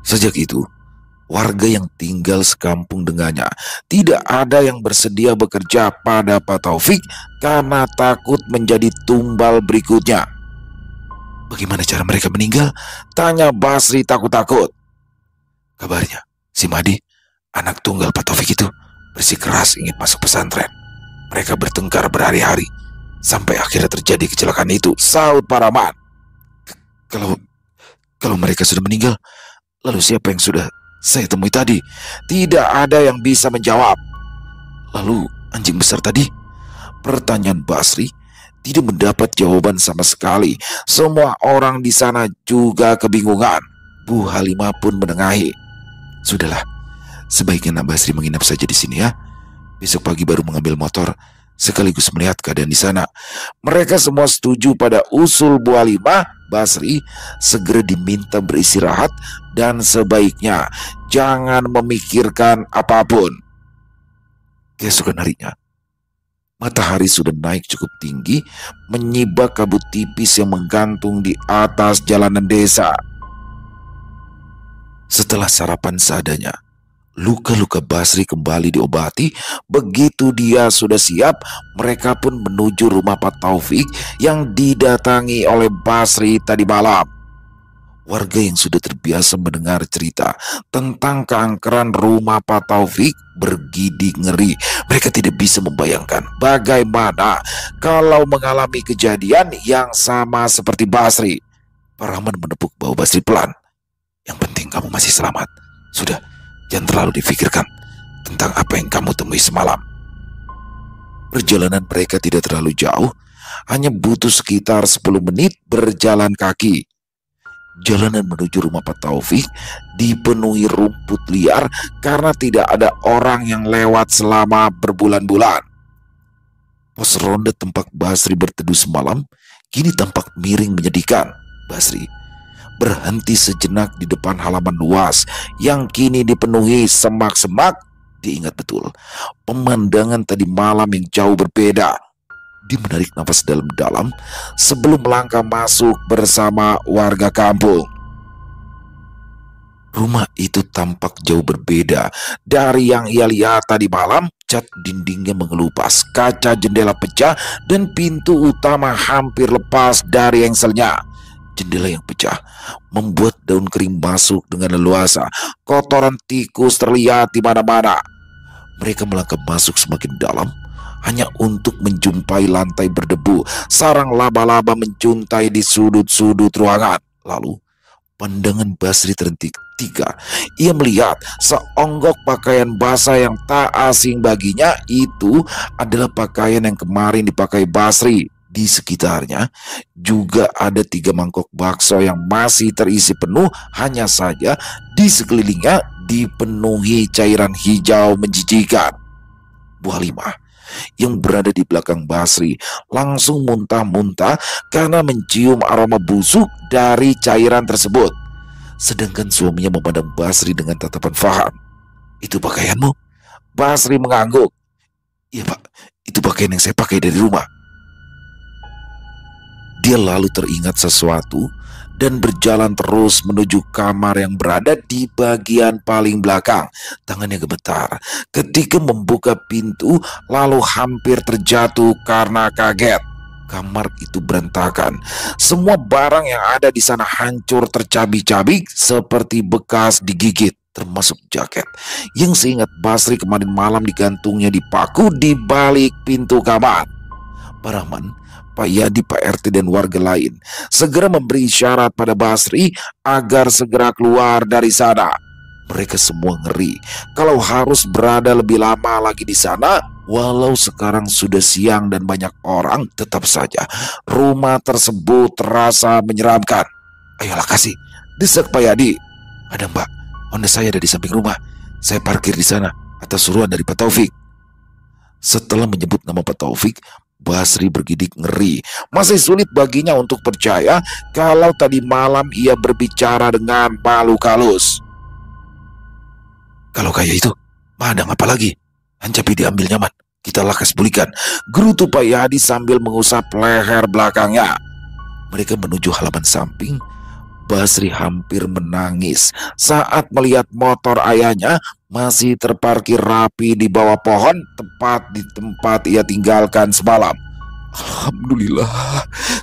Sejak itu, warga yang tinggal sekampung dengannya tidak ada yang bersedia bekerja pada Pak Taufik karena takut menjadi tumbal berikutnya. "Bagaimana cara mereka meninggal?" tanya Basri takut-takut. "Kabarnya si Madi, anak tunggal Pak Taufik itu, bersikeras ingin masuk pesantren. Mereka bertengkar berhari-hari sampai akhirnya terjadi kecelakaan itu," sahut Pak Rahman. Kalau mereka sudah meninggal, lalu siapa yang sudah saya temui tadi?" Tidak ada yang bisa menjawab. "Lalu anjing besar tadi?" Pertanyaan Basri tidak mendapat jawaban sama sekali. Semua orang di sana juga kebingungan. Bu Halimah pun menengahi. "Sudahlah, sebaiknya Nak Basri menginap saja di sini ya. Besok pagi baru mengambil motor, sekaligus melihat keadaan di sana." Mereka semua setuju pada usul Bu Halimah. Basri segera diminta beristirahat dan sebaiknya jangan memikirkan apapun. Keesokan harinya, matahari sudah naik cukup tinggi, menyibak kabut tipis yang menggantung di atas jalanan desa. Setelah sarapan seadanya, luka-luka Basri kembali diobati. Begitu dia sudah siap, mereka pun menuju rumah Pak Taufik yang didatangi oleh Basri tadi malam. Warga yang sudah terbiasa mendengar cerita tentang keangkeran rumah Pak Taufik bergidik ngeri. Mereka tidak bisa membayangkan bagaimana kalau mengalami kejadian yang sama seperti Basri. Pak Rahman menepuk bahu Basri pelan. Yang penting kamu masih selamat. Sudah, jangan terlalu difikirkan tentang apa yang kamu temui semalam. Perjalanan mereka tidak terlalu jauh, hanya butuh sekitar 10 menit berjalan kaki. Jalanan menuju rumah Pak Taufik dipenuhi rumput liar karena tidak ada orang yang lewat selama berbulan-bulan. Pos ronda tempat Basri berteduh semalam kini tampak miring menyedihkan. Basri berhenti sejenak di depan halaman luas yang kini dipenuhi semak-semak. Diingat betul pemandangan tadi malam yang jauh berbeda. Dia menarik nafas dalam-dalam sebelum melangkah masuk bersama warga kampung. Rumah itu tampak jauh berbeda dari yang ia lihat tadi malam. Cat dindingnya mengelupas, kaca jendela pecah, dan pintu utama hampir lepas dari engselnya. Jendela yang pecah membuat daun kering masuk dengan leluasa. Kotoran tikus terlihat di mana-mana. Mereka melangkah masuk semakin dalam hanya untuk menjumpai lantai berdebu. Sarang laba-laba mencuntai di sudut-sudut ruangan. Lalu pandangan Basri terhenti ketika ia melihat seonggok pakaian basah yang tak asing baginya. Itu adalah pakaian yang kemarin dipakai Basri. Di sekitarnya juga ada 3 mangkok bakso yang masih terisi penuh. Hanya saja di sekelilingnya dipenuhi cairan hijau menjijikan. Bu Halimah yang berada di belakang Basri langsung muntah-muntah karena mencium aroma busuk dari cairan tersebut. Sedangkan suaminya memandang Basri dengan tatapan faham. "Itu pakaianmu?" Basri mengangguk. "Iya Pak, itu pakaian yang saya pakai dari rumah." Dia lalu teringat sesuatu dan berjalan terus menuju kamar yang berada di bagian paling belakang. Tangannya gemetar ketika membuka pintu, lalu hampir terjatuh karena kaget. Kamar itu berantakan. Semua barang yang ada di sana hancur tercabik-cabik seperti bekas digigit, termasuk jaket yang seingat Basri kemarin malam digantungnya di paku di balik pintu kamar. Pak Rahman, Pak Yadi, Pak RT, dan warga lain segera memberi isyarat pada Basri agar segera keluar dari sana. Mereka semua ngeri kalau harus berada lebih lama lagi di sana. Walau sekarang sudah siang dan banyak orang, tetap saja rumah tersebut terasa menyeramkan. "Ayolah kasih," desak Pak Yadi. "Ada Mbak, Honda saya ada di samping rumah. Saya parkir di sana atas suruhan dari Pak Taufik." Setelah menyebut nama Pak Taufik, Basri bergidik ngeri. Masih sulit baginya untuk percaya kalau tadi malam ia berbicara dengan makhluk halus. "Kalau kayak itu, madang apa lagi? Hancapi diambil nyaman. Kita lakas pulihkan," gerutu Pak Yadi sambil mengusap leher belakangnya. Mereka menuju halaman samping. Basri hampir menangis saat melihat motor ayahnya masih terparkir rapi di bawah pohon, tepat di tempat ia tinggalkan semalam. "Alhamdulillah,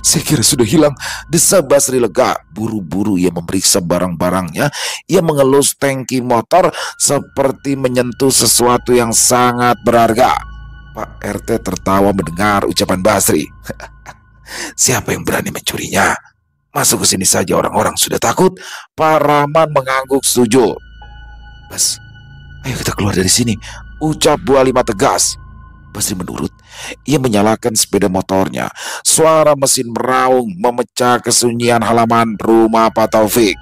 saya kira sudah hilang," desa Basri lega. Buru-buru ia memeriksa barang-barangnya. Ia mengelus tangki motor seperti menyentuh sesuatu yang sangat berharga. Pak RT tertawa mendengar ucapan Basri. "Siapa yang berani mencurinya? Masuk ke sini saja orang-orang sudah takut." Pak Rahman mengangguk setuju. "Bas, ayo kita keluar dari sini," ucap Bu Halimah tegas. Basri menurut. Ia menyalakan sepeda motornya. Suara mesin meraung memecah kesunyian halaman rumah Pak Taufik.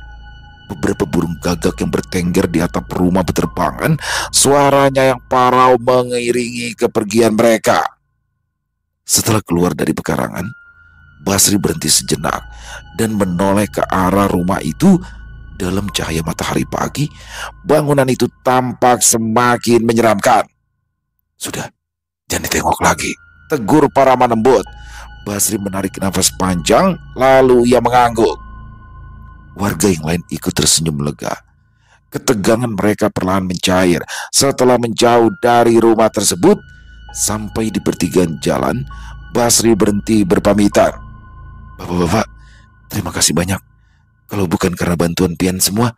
Beberapa burung gagak yang bertengger di atap rumah berterbangan. Suaranya yang parau mengiringi kepergian mereka. Setelah keluar dari pekarangan, Basri berhenti sejenak dan menoleh ke arah rumah itu. Dalam cahaya matahari pagi, bangunan itu tampak semakin menyeramkan. "Sudah, jangan ditengok lagi," tegur Paraman lembut. Basri menarik nafas panjang, lalu ia mengangguk. Warga yang lain ikut tersenyum lega. Ketegangan mereka perlahan mencair setelah menjauh dari rumah tersebut. Sampai di pertigaan jalan, Basri berhenti berpamitan. "Bapak-bapak, terima kasih banyak. Kalau bukan karena bantuan pian semua,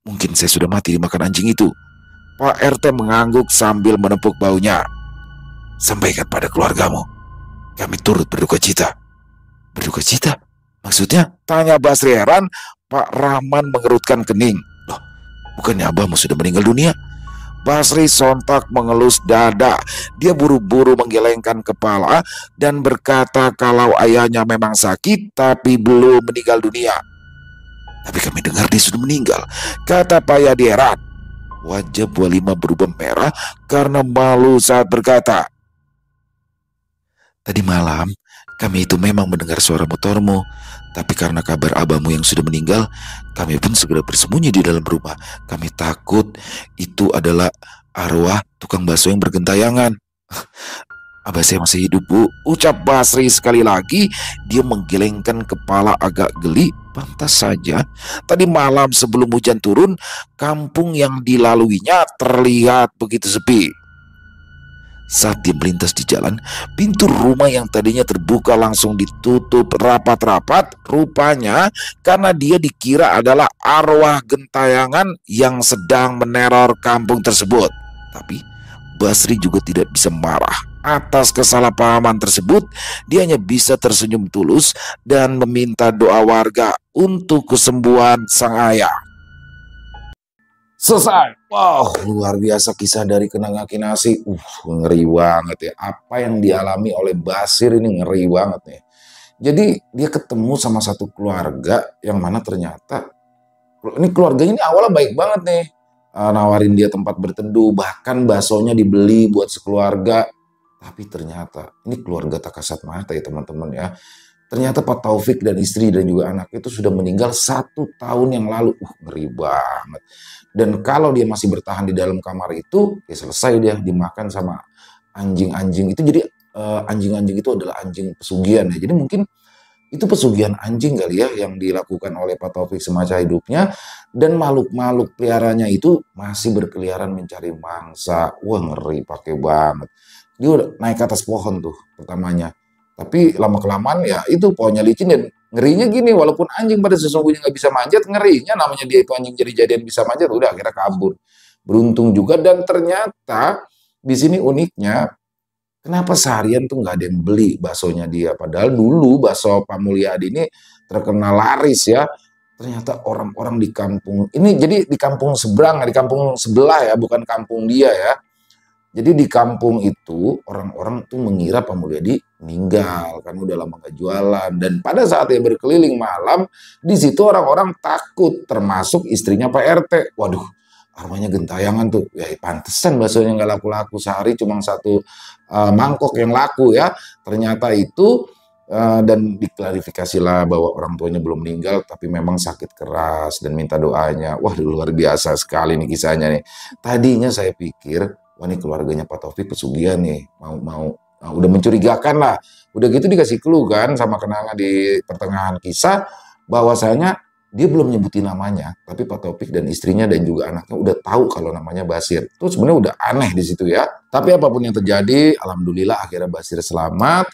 mungkin saya sudah mati dimakan anjing itu." Pak RT mengangguk sambil menepuk baunya. "Sampaikan pada keluargamu, kami turut berduka cita." "Berduka cita? Maksudnya?" tanya Basri heran. Pak Rahman mengerutkan kening. "Loh, bukannya abahmu sudah meninggal dunia?" Basri sontak mengelus dada. Dia buru-buru menggelengkan kepala dan berkata kalau ayahnya memang sakit tapi belum meninggal dunia. "Tapi kami dengar dia sudah meninggal," kata Pak Yadi heran. Wajah Bu Halimah berubah merah karena malu saat berkata, "Tadi malam kami itu memang mendengar suara motormu. Tapi karena kabar abahmu yang sudah meninggal, kami pun segera bersembunyi di dalam rumah. Kami takut itu adalah arwah tukang bakso yang bergentayangan." "Abah saya masih hidup, Bu," ucap Basri sekali lagi. Dia menggelengkan kepala agak geli. Pantas saja tadi malam sebelum hujan turun, kampung yang dilaluinya terlihat begitu sepi. Saat dia melintas di jalan, pintu rumah yang tadinya terbuka langsung ditutup rapat-rapat. Rupanya karena dia dikira adalah arwah gentayangan yang sedang meneror kampung tersebut. Tapi Basri juga tidak bisa marah atas kesalahpahaman tersebut. Dia hanya bisa tersenyum tulus dan meminta doa warga untuk kesembuhan sang ayah. Selesai. Wow, luar biasa kisah dari Kenanga Kinasi. Ngeri banget ya. Apa yang dialami oleh Basir ini ngeri banget nih. Jadi dia ketemu sama satu keluarga yang mana ternyata ini keluarganya ini awalnya baik banget nih. Nawarin dia tempat berteduh, bahkan baksonya dibeli buat sekeluarga. Tapi ternyata ini keluarga tak kasat mata ya teman-teman ya. Ternyata Pak Taufik dan istri dan juga anak itu sudah meninggal 1 tahun yang lalu. Ngeri banget. Dan kalau dia masih bertahan di dalam kamar itu, ya selesai dia dimakan sama anjing-anjing itu. Jadi anjing-anjing itu adalah anjing pesugihan ya. Jadi mungkin itu pesugihan anjing kali ya yang dilakukan oleh Pak Taufik semasa hidupnya. Dan makhluk-makhluk peliharanya itu masih berkeliaran mencari mangsa. Wah ngeri pakai banget. Dia udah naik ke atas pohon tuh pertamanya. Tapi lama-kelamaan ya itu pohonnya licin dan ngerinya gini. Walaupun anjing pada sesungguhnya nggak bisa manjat, ngerinya namanya dia itu anjing jadi-jadian bisa manjat. Udah akhirnya kabur. Beruntung juga dan ternyata di sini uniknya. Kenapa seharian tuh nggak ada yang beli baksonya dia? Padahal dulu bakso Pak Mulyadi ini terkenal laris ya. Ternyata orang-orang di kampung ini, jadi di kampung seberang, di kampung sebelah ya, bukan kampung dia ya. Jadi di kampung itu orang-orang tuh mengira Pak Mulyadi meninggal kan udah lama gak jualan. Dan pada saat dia berkeliling malam, di situ orang-orang takut, termasuk istrinya Pak RT. Waduh, arwahnya gentayangan tuh. Ya pantesan baksonya nggak laku-laku, sehari cuma 1 mangkok yang laku ya. Ternyata itu dan diklarifikasilah bahwa orang tuanya belum meninggal tapi memang sakit keras dan minta doanya. Wah luar biasa sekali nih kisahnya nih. Tadinya saya pikir, wah ini keluarganya Pak Taufik pesugihan nih, udah mencurigakan lah. Udah gitu dikasih clue kan sama Kenanga di pertengahan kisah bahwasanya dia belum nyebutin namanya, tapi Pak Taufik dan istrinya dan juga anaknya udah tahu kalau namanya Basir. Itu sebenarnya udah aneh di situ ya. Tapi apapun yang terjadi, alhamdulillah akhirnya Basir selamat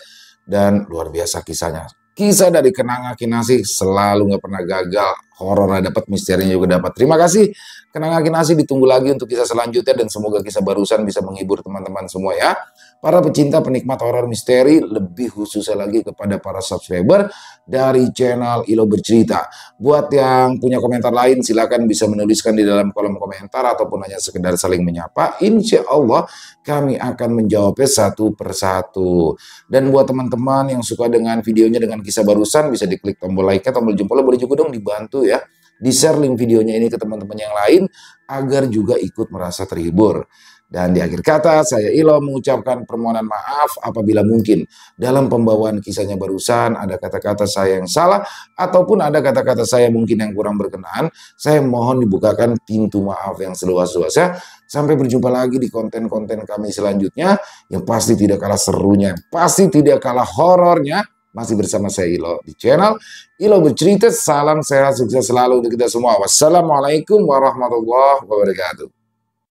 dan luar biasa kisahnya. Kisah dari Kenanga Kinasi selalu nggak pernah gagal. Horornya dapat, misterinya juga dapat. Terima kasih Kenanga Kinasi, ditunggu lagi untuk kisah selanjutnya dan semoga kisah barusan bisa menghibur teman-teman semua ya. Para pecinta penikmat horor misteri, lebih khususnya lagi kepada para subscriber dari channel Ilo Bercerita. Buat yang punya komentar lain silakan bisa menuliskan di dalam kolom komentar ataupun hanya sekedar saling menyapa. Insya Allah kami akan menjawabnya satu persatu. Dan buat teman-teman yang suka dengan videonya dengan kisah barusan bisa diklik tombol like-nya, tombol jempolnya, boleh juga dong dibantu ya. Di-share link videonya ini ke teman-teman yang lain agar juga ikut merasa terhibur. Dan di akhir kata, saya Ilo mengucapkan permohonan maaf apabila mungkin dalam pembawaan kisahnya barusan ada kata-kata saya yang salah ataupun ada kata-kata saya mungkin yang kurang berkenan. Saya mohon dibukakan pintu maaf yang seluas-luasnya. Sampai berjumpa lagi di konten-konten kami selanjutnya yang pasti tidak kalah serunya, pasti tidak kalah horornya. Masih bersama saya Ilo di channel Ilo Bercerita. Salam sehat, sukses selalu untuk kita semua. Wassalamualaikum warahmatullahi wabarakatuh.